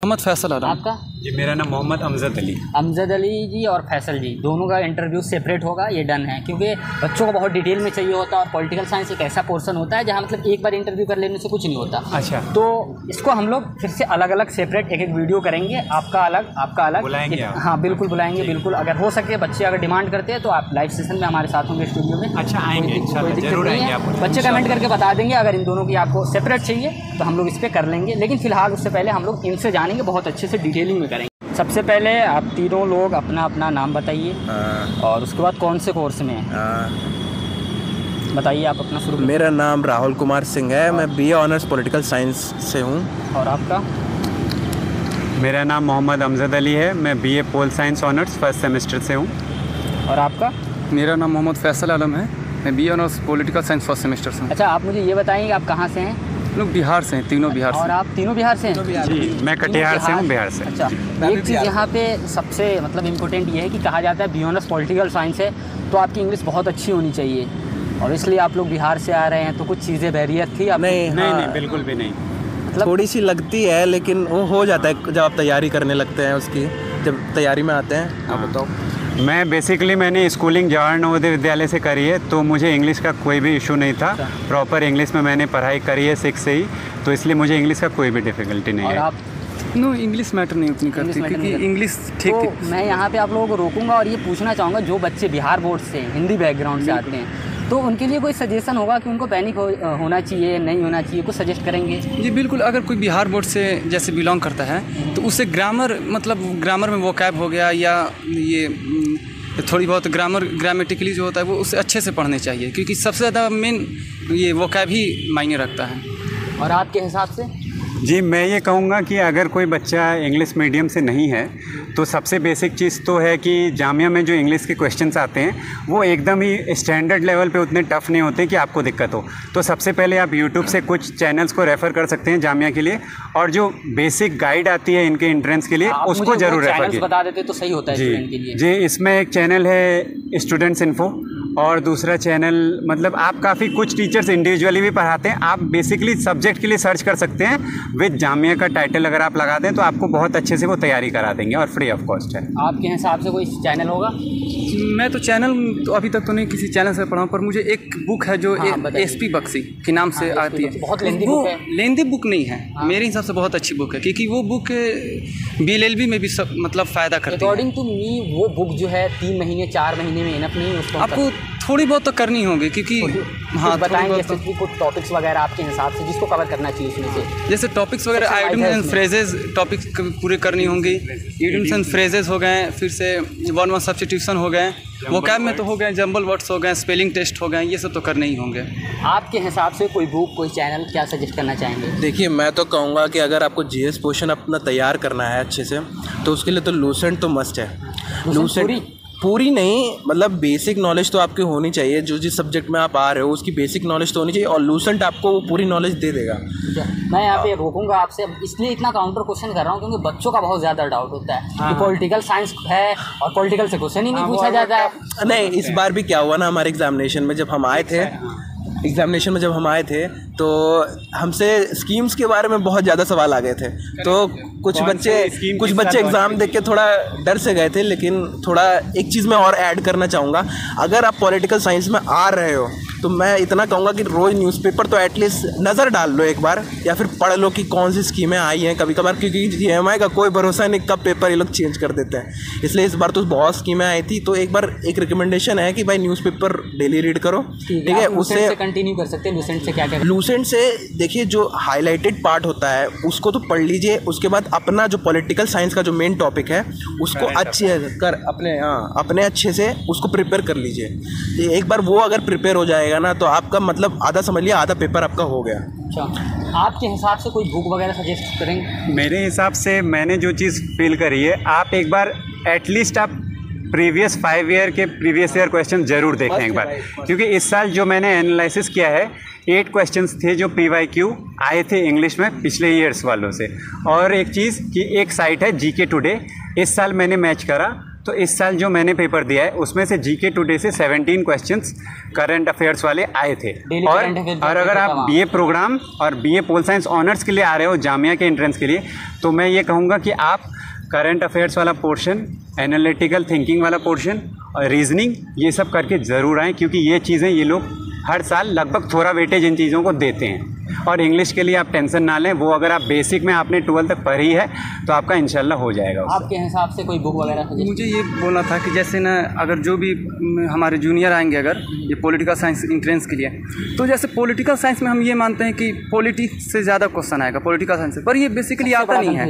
मोहम्मद फैसल आलम। आपका? जी मेरा नाम मोहम्मद अमजद अली। अमजद अली जी और फैसल जी दोनों का इंटरव्यू सेपरेट होगा, ये डन है, क्योंकि बच्चों को बहुत डिटेल में चाहिए होता है और पॉलिटिकल साइंस एक ऐसा पोर्शन होता है जहाँ मतलब एक बार इंटरव्यू कर लेने से कुछ नहीं होता। अच्छा। तो इसको हम लोग फिर से अलग अलग सेपरेट एक एक वीडियो करेंगे, आपका अलग बुलाएंगे आप? हाँ बिल्कुल बुलाएंगे, बिल्कुल। अगर हो सके बच्चे अगर डिमांड करते हैं तो आप लाइव सेशन में हमारे साथ होंगे स्टूडियो में। अच्छा आएंगे इंशाल्लाह, जरूर आएंगे आप। बच्चे कमेंट करके बता देंगे अगर इन दोनों की आपको सेपरेट चाहिए तो हम लोग इस पर कर लेंगे, लेकिन फिलहाल उससे पहले हम लोग इनसे जानेंगे, बहुत अच्छे से डिटेलिंग में करेंगे। सबसे पहले आप तीनों लोग अपना अपना नाम बताइए और उसके बाद कौन से कोर्स में बताइए आप अपना शुरू। मेरा नाम राहुल कुमार सिंह है, मैं BA ऑनर्स पॉलिटिकल साइंस से हूँ। और आपका? मेरा नाम मोहम्मद अमजद अली है, मैं BA pol science honours first semester से हूँ। और आपका? मेरा नाम मोहम्मद फैसल आलम है, मैं BA honours political science first semester से हूँ। अच्छा, आप मुझे ये बताएंगे आप कहाँ से हैं? लोग बिहार से हैं, तीनों बिहार से। और आप तीनों बिहार से हैं? जी मैं कटिहार से हूँ, बिहार से। अच्छा, एक चीज़ यहाँ पे सबसे मतलब इम्पोर्टेंट ये है कि कहा जाता है BA ऑनर्स पॉलिटिकल साइंस है तो आपकी इंग्लिश बहुत अच्छी होनी चाहिए, और इसलिए आप लोग बिहार से आ रहे हैं, तो कुछ चीज़ें बैरियर थी आप? नहीं बिल्कुल भी नहीं। मतलब थोड़ी सी लगती है लेकिन वो हो जाता है जब आप तैयारी करने लगते हैं उसकी, जब तैयारी में आते हैं। आप बताओ। मैं बेसिकली मैंने स्कूलिंग जवाहर नवोदय विद्यालय से करी है, तो मुझे इंग्लिश का कोई भी इशू नहीं था। प्रॉपर इंग्लिश में मैंने पढ़ाई करी है 6 से ही, तो इसलिए मुझे इंग्लिश का कोई भी डिफ़िकल्टी नहीं और है। आप? नो, इंग्लिश मैटर नहीं उतनी करती, क्योंकि इंग्लिश ठीक तो ठीक। मैं यहाँ पे आप लोगों को रोकूंगा और ये पूछना चाहूँगा, जो बच्चे बिहार बोर्ड से हिंदी बैकग्राउंड से आते हैं तो उनके लिए कोई सजेशन होगा कि उनको पैनिक होना चाहिए, नहीं होना चाहिए, कुछ सजेस्ट करेंगे? जी बिल्कुल, अगर कोई बिहार बोर्ड से जैसे बिलोंग करता है तो उससे ग्रामर, मतलब ग्रामर में वोकैब हो गया या ये थोड़ी बहुत ग्रामेटिकली जो होता है वो उससे अच्छे से पढ़ने चाहिए, क्योंकि सबसे ज़्यादा मेन ये वोकैब ही मायने रखता है। और आपके हिसाब से? जी मैं ये कहूँगा कि अगर कोई बच्चा इंग्लिश मीडियम से नहीं है तो सबसे बेसिक चीज़ तो है कि जामिया में जो इंग्लिश के क्वेश्चंस आते हैं वो एकदम ही स्टैंडर्ड लेवल पे उतने टफ़ नहीं होते कि आपको दिक्कत हो। तो सबसे पहले आप यूट्यूब से कुछ चैनल्स को रेफ़र कर सकते हैं जामिया के लिए, और जो बेसिक गाइड आती है इनके एंट्रेंस के लिए उसको ज़रूर रेफ़र कीजिए। बता देते तो सही होता है स्टूडेंट के लिए। जी इसमें एक चैनल है स्टूडेंट्स इन्फो, और दूसरा चैनल मतलब आप काफ़ी कुछ टीचर्स इंडिविजुअली भी पढ़ाते हैं। आप बेसिकली सब्जेक्ट के लिए सर्च कर सकते हैं, विद जामिया का टाइटल अगर आप लगा दें तो आपको बहुत अच्छे से वो तैयारी करा देंगे और फ्री ऑफ कॉस्ट है। आपके हिसाब से कोई चैनल होगा? मैं तो चैनल तो अभी तक तो नहीं किसी चैनल से पढ़ा हूँ, पर मुझे एक बुक है जो SP बख्शी के नाम से आती है। बहुत लेंदी बुक है। लेंदी बुक नहीं है, मेरे हिसाब से बहुत अच्छी बुक है, क्योंकि वो बुक BLLB में भी सब मतलब फ़ायदा करती है। अकॉर्डिंग टू मी वो बुक जो है 3 महीने 4 महीने में इनफ नहीं, उसको आपको थोड़ी बहुत तो करनी होगी, क्योंकि हाँ बताएंगे कुछ टॉपिक्स वगैरह आपके हिसाब से जिसको कवर करना चाहिए उसमें से, जैसे टॉपिक्स वगैरह आइडियम्स एंड फ्रेजेस टॉपिक्स पूरे करनी होंगी। इडियम्स एंड फ्रेजेस हो गए, फिर से वन सब्स्टिट्यूशन हो गए, वोकैब में तो हो गए, जंबल वर्ड्स हो गए, स्पेलिंग टेस्ट हो गए, ये सब तो करने ही होंगे। आपके हिसाब से कोई बुक कोई चैनल क्या सजेस्ट करना चाहेंगे? देखिए मैं तो कहूँगा कि अगर आपको GS पोर्शन अपना तैयार करना है अच्छे से तो उसके लिए तो लूसेंट तो मस्ट है। लूसेंट पूरी नहीं, मतलब बेसिक नॉलेज तो आपकी होनी चाहिए, जो जिस सब्जेक्ट में आप आ रहे हो उसकी बेसिक नॉलेज तो होनी चाहिए, और लूसेंट आपको वो पूरी नॉलेज दे देगा। मैं यहाँ पे रोकूंगा आपसे, इसलिए इतना काउंटर क्वेश्चन कर रहा हूँ क्योंकि बच्चों का बहुत ज़्यादा डाउट होता है कि पॉलिटिकल साइंस है और पॉलिटिकल से क्वेश्चन ही नहीं पूछा जाता है। नहीं, इस बार भी क्या हुआ ना, हमारे एग्जामिनेशन में जब हम आए थे तो हमसे स्कीम्स के बारे में बहुत ज़्यादा सवाल आ गए थे, तो कुछ बच्चे एग्ज़ाम देख के थोड़ा डर से गए थे। लेकिन थोड़ा एक चीज़ मैं और ऐड करना चाहूँगा, अगर आप पॉलिटिकल साइंस में आ रहे हो तो मैं इतना कहूँगा कि रोज़ न्यूज़पेपर तो एटलीस्ट नज़र डाल लो एक बार, या फिर पढ़ लो कि कौन सी स्कीमें आई हैं कभी कभार, क्योंकि GMI का कोई भरोसा नहीं कब पेपर ये लोग चेंज कर देते हैं। इसलिए इस बार तो बहुत स्कीमें आई थी, तो एक बार एक रिकमेंडेशन है कि भाई न्यूज़पेपर डेली रीड करो, ठीक है। उससे कंटिन्यू कर सकते हैं। लूसेंट से क्या लूसेंट से देखिए जो हाईलाइटेड पार्ट होता है उसको तो पढ़ लीजिए, उसके बाद अपना जो पॉलिटिकल साइंस का जो मेन टॉपिक है उसको अच्छे कर अपने अच्छे से उसको प्रिपेयर कर लीजिए। एक बार वो अगर प्रिपेयर हो जाएगा ना तो आपका मतलब आधा समझ लिया, आधा पेपर आपका हो गया। अच्छा, आपके हिसाब से कोई बुक वगैरह सजेस्ट करेंगे? मेरे हिसाब से मैंने जो चीज़ फील करी है, आप एक बार एटलीस्ट आप प्रीवियस 5 ईयर के प्रीवियस ईयर क्वेश्चन ज़रूर देखें एक बार, क्योंकि इस साल जो मैंने एनालिसिस किया है 8 क्वेश्चंस थे जो PYQ आए थे इंग्लिश में पिछले ईयर्स वालों से। और एक चीज़ कि एक साइट है GK टुडे, इस साल मैंने मैच करा तो इस साल जो मैंने पेपर दिया है उसमें से जीके टुडे से 17 क्वेश्चंस करंट अफेयर्स वाले आए थे। और अगर आप बीए प्रोग्राम और बीए पोल साइंस ऑनर्स के लिए आ रहे हो जामिया के एंट्रेंस के लिए, तो मैं ये कहूँगा कि आप करंट अफेयर्स वाला पोर्शन, एनालिटिकल थिंकिंग वाला पोर्शन और रीजनिंग ये सब करके ज़रूर आएँ, क्योंकि ये चीज़ें ये लोग हर साल लगभग थोड़ा वेटेज इन चीज़ों को देते हैं। और इंग्लिश के लिए आप टेंशन ना लें, वो अगर आप बेसिक में आपने 12 तक पढ़ी है तो आपका इंशाल्लाह हो जाएगा। आपके हिसाब से कोई बुक वगैरह? मुझे ये बोलना था कि जैसे ना अगर जो भी हमारे जूनियर आएंगे अगर ये पॉलिटिकल साइंस एंट्रेंस के लिए, तो जैसे पॉलिटिकल साइंस में हम ये मानते हैं कि पॉलिटिक्स से ज़्यादा क्वेश्चन आएगा पॉलिटिकल साइंस से, पर ये बेसिकली आता नहीं है,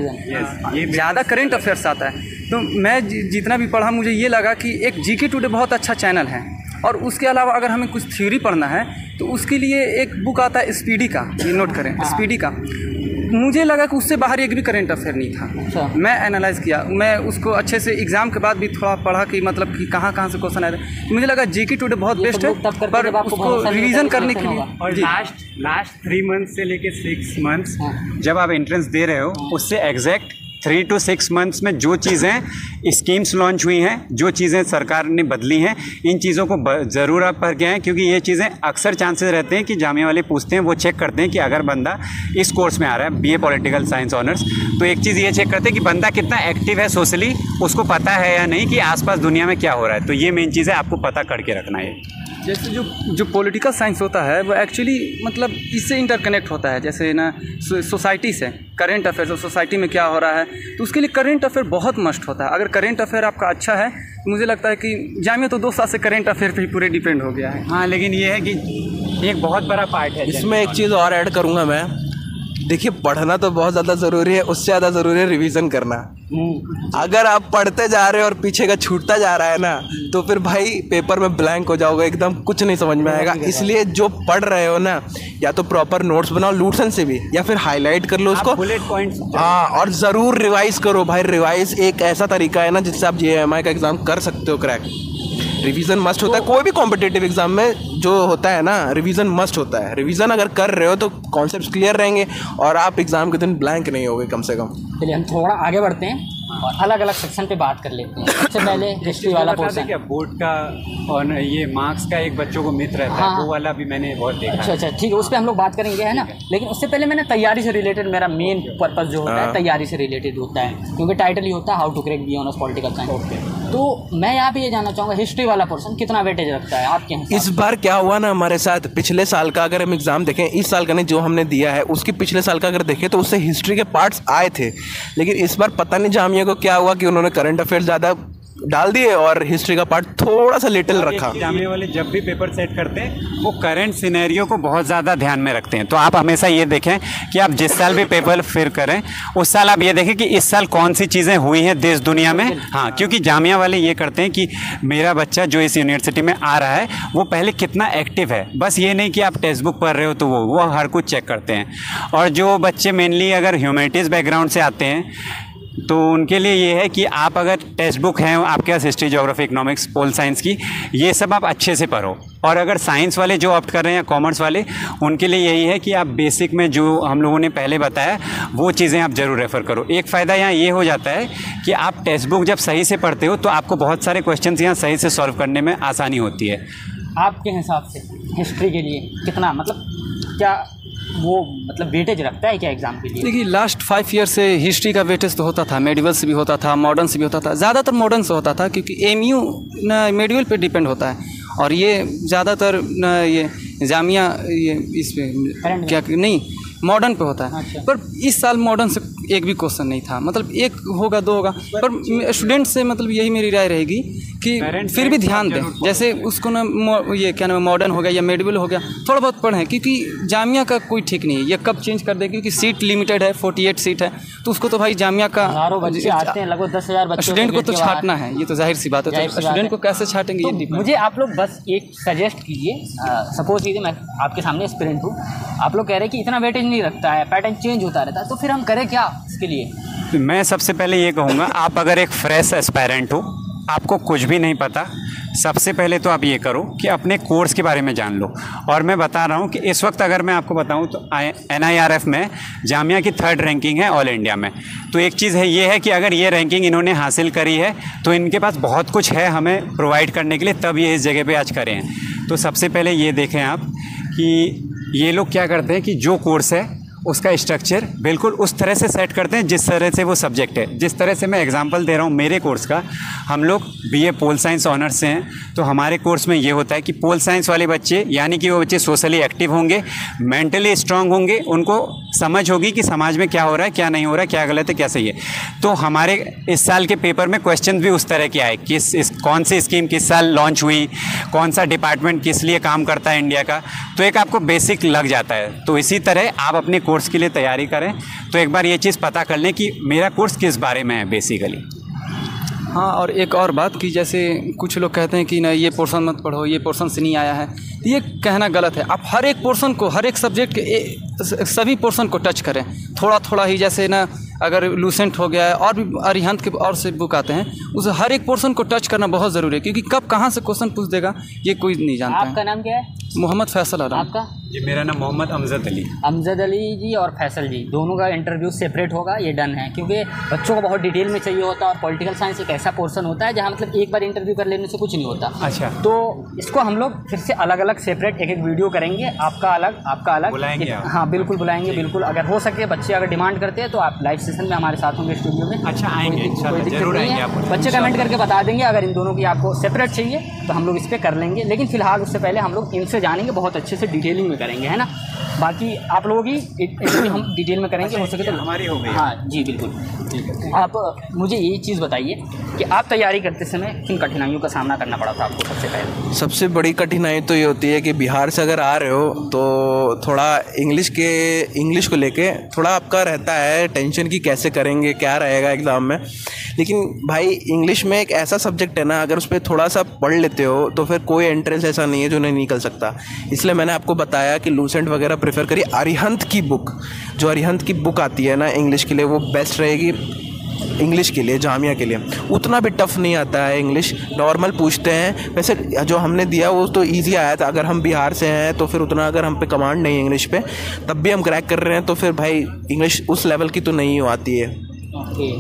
ये ज़्यादा करेंट अफेयर्स आता है। तो मैं जितना भी पढ़ा मुझे ये लगा कि एक जीके टुडे बहुत अच्छा चैनल है, और उसके अलावा अगर हमें कुछ थ्योरी पढ़ना है तो उसके लिए एक बुक आता है स्पीडी का, ये नोट करें स्पीडी का। मुझे लगा कि उससे बाहर एक भी करंट अफेयर नहीं था। अच्छा। मैं एनालाइज़ किया, मैं उसको अच्छे से एग्ज़ाम के बाद भी थोड़ा पढ़ा कि मतलब कि कहाँ कहाँ से क्वेश्चन आए थे। मुझे लगा जीके टुडे बहुत बेस्ट है, पर उसको रिवीजन करने के लिए। और लास्ट 3 मंथ से लेके 6 मंथ्स जब आप एंट्रेंस दे रहे हो, उससे एग्जैक्ट 3 to 6 मंथ्स में जो चीज़ें स्कीम्स लॉन्च हुई हैं, जो चीज़ें सरकार ने बदली हैं, इन चीज़ों को ज़रूर आप पढ़ के आएँ, क्योंकि ये चीज़ें अक्सर चांसेस रहते हैं कि जामिया वाले पूछते हैं, वो चेक करते हैं कि अगर बंदा इस कोर्स में आ रहा है बीए पॉलिटिकल साइंस ऑनर्स, तो एक चीज़ ये चेक करते हैं कि बंदा कितना एक्टिव है सोशली, उसको पता है या नहीं कि आसपास दुनिया में क्या हो रहा है। तो ये मेन चीज़ है, आपको पता करके रखना है। जैसे जो पॉलिटिकल साइंस होता है वो एक्चुअली मतलब इससे इंटरकनेक्ट होता है, जैसे ना सोसाइटी से, करेंट अफेयर सोसाइटी में क्या हो रहा है, तो उसके लिए करेंट अफेयर बहुत मस्ट होता है। अगर करेंट अफेयर आपका अच्छा है, मुझे लगता है कि जामिया तो 2 साल से करेंट अफेयर पे ही पूरे डिपेंड हो गया है। हाँ, लेकिन ये है कि एक बहुत बड़ा पार्ट है इसमें। एक चीज़ और ऐड करूँगा मैं, देखिए पढ़ना तो बहुत ज़्यादा ज़रूरी है, उससे ज़्यादा ज़रूरी है रिवीजन करना। अगर आप पढ़ते जा रहे हो और पीछे का छूटता जा रहा है ना, तो फिर भाई पेपर में ब्लैंक हो जाओगे, एकदम कुछ नहीं समझ में आएगा। इसलिए जो पढ़ रहे हो ना, या तो प्रॉपर नोट्स बनाओ लूटसन से भी, या फिर हाईलाइट कर लो उसको, बुलेट पॉइंट्स। हाँ, और ज़रूर रिवाइज करो भाई। रिवाइज एक ऐसा तरीका है ना जिससे आप JMI का एग्ज़ाम कर सकते हो क्रैक। रिवीजन मस्ट होता है, कोई भी कॉम्पिटिटिव एग्जाम में जो होता है ना, रिवीजन मस्ट होता है। रिवीजन अगर कर रहे हो तो कॉन्सेप्ट्स क्लियर रहेंगे और आप एग्जाम के दिन ब्लैंक नहीं होगे कम से कम। चलिए हम थोड़ा आगे बढ़ते हैं और अलग अलग सेक्शन पे बात कर लेते हैं। सबसे पहले हिस्ट्री वाला पोर्शन। क्या बोर्ड का और ये मार्क्स का एक बच्चों को मिथ रहता है, वो वाला भी मैंने बहुत देखा। अच्छा, ठीक है, उस पर हम लोग बात करेंगे, है ना। लेकिन उससे पहले मैंने तैयारी से रिलेटेड, मेरा मेन पर्पस जो होता है तैयारी से रिलेटेड होता है, क्योंकि टाइटल ही होता है how to crack BA honours political science. तो मैं यहाँ पे ये जानना चाहूँगा, हिस्ट्री वाला पोर्शन कितना वेटेज रखता है आपके हिसाब से? इस बार क्या हुआ ना हमारे साथ, पिछले साल का अगर हम एग्ज़ाम देखें, इस साल का नहीं जो हमने दिया है उसकी पिछले साल का अगर देखें तो उससे हिस्ट्री के पार्ट्स आए थे। लेकिन इस बार पता नहीं जामिया को क्या हुआ कि उन्होंने करंट अफेयर्स ज़्यादा डाल दिए और हिस्ट्री का पार्ट थोड़ा सा लिटिल रखा। जामिया वाले जब भी पेपर सेट करते हैं वो करंट सिनेरियो को बहुत ज़्यादा ध्यान में रखते हैं। तो आप हमेशा ये देखें कि आप जिस साल भी पेपर फिर करें, उस साल आप ये देखें कि इस साल कौन सी चीज़ें हुई हैं देश दुनिया में। हाँ, क्योंकि जामिया वाले ये करते हैं कि मेरा बच्चा जो इस यूनिवर्सिटी में आ रहा है वो पहले कितना एक्टिव है। बस ये नहीं कि आप टेक्स्ट बुक पढ़ रहे हो तो वो हर कुछ चेक करते हैं। और जो बच्चे मेनली अगर ह्यूमैनिटीज़ बैकग्राउंड से आते हैं तो उनके लिए ये है कि आप अगर टेक्स्ट बुक हैं आपके पास, history, geography, economics, pol science की, ये सब आप अच्छे से पढ़ो। और अगर साइंस वाले जो ऑप्ट कर रहे हैं या कॉमर्स वाले, उनके लिए यही है कि आप बेसिक में जो हम लोगों ने पहले बताया वो चीज़ें आप ज़रूर रेफ़र करो। एक फ़ायदा यहाँ ये हो जाता है कि आप टेक्स्ट बुक जब सही से पढ़ते हो तो आपको बहुत सारे क्वेश्चन यहाँ सही से सॉल्व करने में आसानी होती है। आपके हिसाब से हिस्ट्री के लिए कितना, मतलब क्या वो मतलब वेटेज रखता है क्या एग्जाम के लिए? देखिए लास्ट 5 ईयर से हिस्ट्री का वेटेज तो होता था, मेडिवल से भी होता था, मॉडर्न से भी होता था। ज़्यादातर मॉडर्न से होता था क्योंकि एमयू ना मेडिवल पे डिपेंड होता है, और ये ज़्यादातर ना ये जामिया ये इस पे क्या नहीं मॉडर्न पे होता है। अच्छा। पर इस साल मॉडर्न से एक भी क्वेश्चन नहीं था, मतलब 1 होगा 2 होगा, पर स्टूडेंट से मतलब यही मेरी राय रहेगी कि फिर भी ध्यान दें। जैसे उसको ना ये क्या नाम, मॉडर्न हो गया या मेडिवल हो गया, थोड़ा बहुत पढ़ें, क्योंकि जामिया का कोई ठीक नहीं है, ये कब चेंज कर दे, क्योंकि सीट लिमिटेड है, 48 सीट है, तो उसको तो भाई जामिया का हज़ारों बच्चे आते हैं, लगभग 10,000 बच्चे, स्टूडेंट को तो छाटना है, ये तो जाहिर सी बात है। तो स्टूडेंट को कैसे छाटेंगे ये तो मुझे आप लोग बस एक सजेस्ट कीजिए। सपोज कीजिए मैं आपके सामने एस्पिरेंट हूँ, आप लोग कह रहे हैं कि इतना वेटेज नहीं रखता है, पैटर्न चेंज होता रहता है, तो फिर हम करें क्या इसके लिए? मैं सबसे पहले ये कहूँगा, आप अगर एक फ्रेश एस्पायरेंट हो आपको कुछ भी नहीं पता, सबसे पहले तो आप ये करो कि अपने कोर्स के बारे में जान लो। और मैं बता रहा हूँ कि इस वक्त अगर मैं आपको बताऊँ तो NIRF में जामिया की 3rd रैंकिंग है ऑल इंडिया में। तो एक चीज़ है ये है कि अगर ये रैंकिंग इन्होंने हासिल करी है तो इनके पास बहुत कुछ है हमें प्रोवाइड करने के लिए, तब ये इस जगह पे आज करें हैं। तो सबसे पहले ये देखें आप कि ये लोग क्या करते हैं कि जो कोर्स है उसका स्ट्रक्चर बिल्कुल उस तरह से सेट करते हैं जिस तरह से वो सब्जेक्ट है। जिस तरह से मैं एग्जांपल दे रहा हूँ मेरे कोर्स का, हम लोग BA पोल साइंस ऑनर्स से हैं, तो हमारे कोर्स में ये होता है कि पोल साइंस वाले बच्चे यानी कि वो बच्चे सोशली एक्टिव होंगे, मेंटली स्ट्रांग होंगे, उनको समझ होगी कि समाज में क्या हो रहा है, क्या नहीं हो रहा है, क्या गलत है, क्या सही है। तो हमारे इस साल के पेपर में क्वेश्चन भी उस तरह के आए, कौन सी स्कीम किस साल लॉन्च हुई, कौन सा डिपार्टमेंट किस लिए काम करता है इंडिया का, तो एक आपको बेसिक लग जाता है। तो इसी तरह आप अपने कोर्स के लिए तैयारी करें तो एक बार ये चीज़ पता कर लें कि मेरा कोर्स किस बारे में है बेसिकली। हाँ, और एक और बात कि जैसे कुछ लोग कहते हैं कि ना ये पोर्शन मत पढ़ो, ये पोर्शन से नहीं आया है, ये कहना गलत है। आप हर एक पोर्शन को, हर एक सब्जेक्ट के सभी पोर्शन को टच करें थोड़ा थोड़ा ही। जैसे ना अगर लूसेंट हो गया है और भी अरिहंत के और से बुक आते हैं, उस हर एक पोर्शन को टच करना बहुत ज़रूरी है, क्योंकि कब कहाँ से क्वेश्चन पूछ देगा ये कोई नहीं जानता है। आपका नाम क्या है? मोहम्मद फैसल आलम। आपका? जी मेरा नाम मोहम्मद अमजद अली। अमजद अली जी और फैसल जी दोनों का इंटरव्यू सेपरेट होगा, ये डन है, क्योंकि बच्चों को बहुत डिटेल में चाहिए होता है और पॉलिटिकल साइंस एक ऐसा पोर्शन होता है जहाँ मतलब एक बार इंटरव्यू कर लेने से कुछ नहीं होता। अच्छा, तो इसको हम लोग फिर से अलग अलग सेपरेट एक एक वीडियो करेंगे, आपका अलग, आपका अलग। बुलाएंगे आप? हाँ बिल्कुल बुलाएंगे, बिल्कुल। अगर हो सके, बच्चे अगर डिमांड करते हैं तो आप लाइव सेशन में हमारे साथ होंगे स्टूडियो में। अच्छा, आएंगे इंशाल्लाह, जरूर आएंगे आप। बच्चे कमेंट करके बता देंगे अगर इन दोनों की आपको सेपरेट चाहिए तो हम लोग इस पर कर लेंगे, लेकिन फिलहाल उससे पहले हम लोग इनसे जानेंगे, बहुत अच्छे से डिटेलिंग में करेंगे, है ना। बाकी आप लोगों की इंटरव्यू हम डिटेल में करेंगे, हो सके तो हमारी हो गई। हाँ जी बिल्कुल, ठीक है। आप मुझे ये चीज़ बताइए कि आप तैयारी करते समय किन कठिनाइयों का सामना करना पड़ा था आपको सबसे पहले? सबसे बड़ी कठिनाई तो ये होती है कि बिहार से अगर आ रहे हो तो थोड़ा इंग्लिश को लेके थोड़ा आपका रहता है टेंशन कि कैसे करेंगे, क्या रहेगा एग्ज़ाम में। लेकिन भाई इंग्लिश में एक ऐसा सब्जेक्ट है ना, अगर उस पर थोड़ा सा पढ़ लेते हो तो फिर कोई एंट्रेंस ऐसा नहीं है जो नहीं निकल सकता। इसलिए मैंने आपको बताया कि लूसेंट वगैरह प्रेफर करिए। अरिहंत की बुक, जो अरिहंत की बुक आती है ना इंग्लिश के लिए, वो बेस्ट रहेगी इंग्लिश के लिए, जामिया के लिए। उतना भी टफ नहीं आता है इंग्लिश, नॉर्मल पूछते हैं। वैसे जो हमने दिया वो तो इजी आया था। अगर हम बिहार से हैं तो फिर उतना अगर हम पे कमांड नहीं है इंग्लिश पे, तब भी हम क्रैक कर रहे हैं, तो फिर भाई इंग्लिश उस लेवल की तो नहीं आती है। ओके,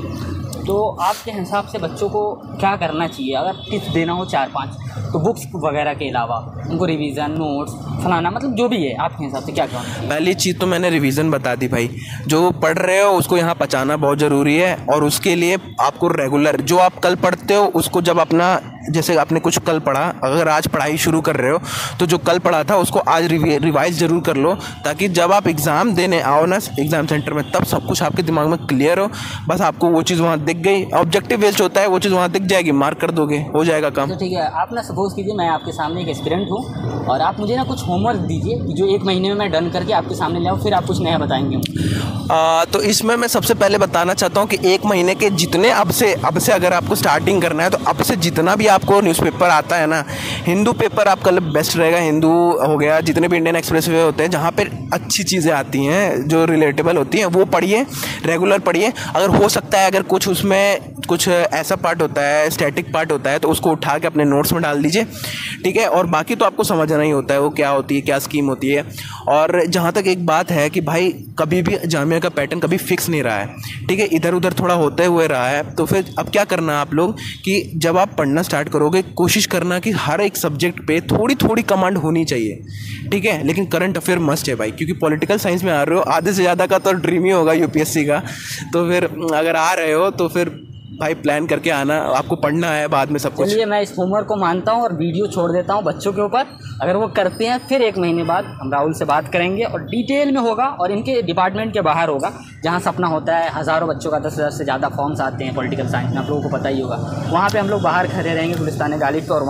तो आपके हिसाब से बच्चों को क्या करना चाहिए अगर टिप्स देना हो 4-5, तो बुक्स वगैरह के अलावा उनको रिवीजन, नोट्स, फलाना, मतलब जो भी है आपके हिसाब से क्या करना चाहिए? पहली चीज़ तो मैंने रिवीजन बता दी भाई। जो पढ़ रहे हो उसको यहाँ पचाना बहुत ज़रूरी है, और उसके लिए आपको रेगुलर जो आप कल पढ़ते हो उसको, जब अपना जैसे आपने कुछ कल पढ़ा, अगर आज पढ़ाई शुरू कर रहे हो तो जो कल पढ़ा था उसको आज रिवाइज ज़रूर कर लो, ताकि जब आप एग्ज़ाम देने आओ ना एग्ज़ाम सेंटर में, तब सब कुछ आपके दिमाग में क्लियर हो। बस आपको वो चीज़ वहाँ दिख गई, ऑब्जेक्टिव बेस्ड होता है, वो चीज़ वहाँ दिख जाएगी, मार्क कर दोगे, हो जाएगा काम। तो ठीक है, आप ना सपोज कीजिए मैं आपके सामने एक एस्पिरेंट हूँ और आप मुझे ना कुछ होमवर्क दीजिए जो 1 महीने में मैं डन करके आपके सामने ले आऊँ, फिर आप कुछ नया बताएंगे। तो इसमें मैं सबसे पहले बताना चाहता हूँ कि 1 महीने के जितने अब से अगर आपको स्टार्टिंग करना है तो अब से जितना भी आपको न्यूज़पेपर आता है ना, हिंदू पेपर आपका बेस्ट रहेगा। हिंदू हो गया, जितने भी इंडियन एक्सप्रेस वे होते हैं जहाँ पे अच्छी चीज़ें आती हैं जो रिलेटेबल होती हैं, वो पढ़िए, रेगुलर पढ़िए। अगर हो सकता है अगर कुछ उसमें कुछ ऐसा पार्ट होता है, स्टैटिक पार्ट होता है, तो उसको उठा के अपने नोट्स में डाल दीजिए, ठीक है। और बाकी तो आपको समझना ही होता है वो क्या होती है, क्या स्कीम होती है। और जहाँ तक एक बात है कि भाई कभी भी जामिया का पैटर्न कभी फिक्स नहीं रहा है, ठीक है, इधर उधर थोड़ा होते हुए रहा है। तो फिर अब क्या करना है आप लोग कि जब आप पढ़ना स्टार्ट करोगे, कोशिश करना कि हर एक सब्जेक्ट पे थोड़ी थोड़ी कमांड होनी चाहिए, ठीक है। लेकिन करंट अफेयर मस्ट है भाई, क्योंकि पॉलिटिकल साइंस में आ रहे हो, आधे से ज़्यादा का तो ड्रीम ही होगा यूपीएससी का। तो फिर अगर आ रहे हो तो फिर भाई प्लान करके आना, आपको पढ़ना है बाद में सब कुछ। चलिए मैं इस होमवर्क को मानता हूँ और वीडियो छोड़ देता हूँ बच्चों के ऊपर। अगर वो करते हैं फिर 1 महीने बाद हम राहुल से बात करेंगे और डिटेल में होगा, और इनके डिपार्टमेंट के बाहर होगा जहाँ सपना होता है। हज़ारों बच्चों का 10,000 से ज़्यादा फॉर्म्स आते हैं पॉलिटिकल साइंस में, आप लोगों को पता ही होगा। वहाँ पर हम लोग बाहर खड़े रहेंगे गुलिस्तान गालिब पे, और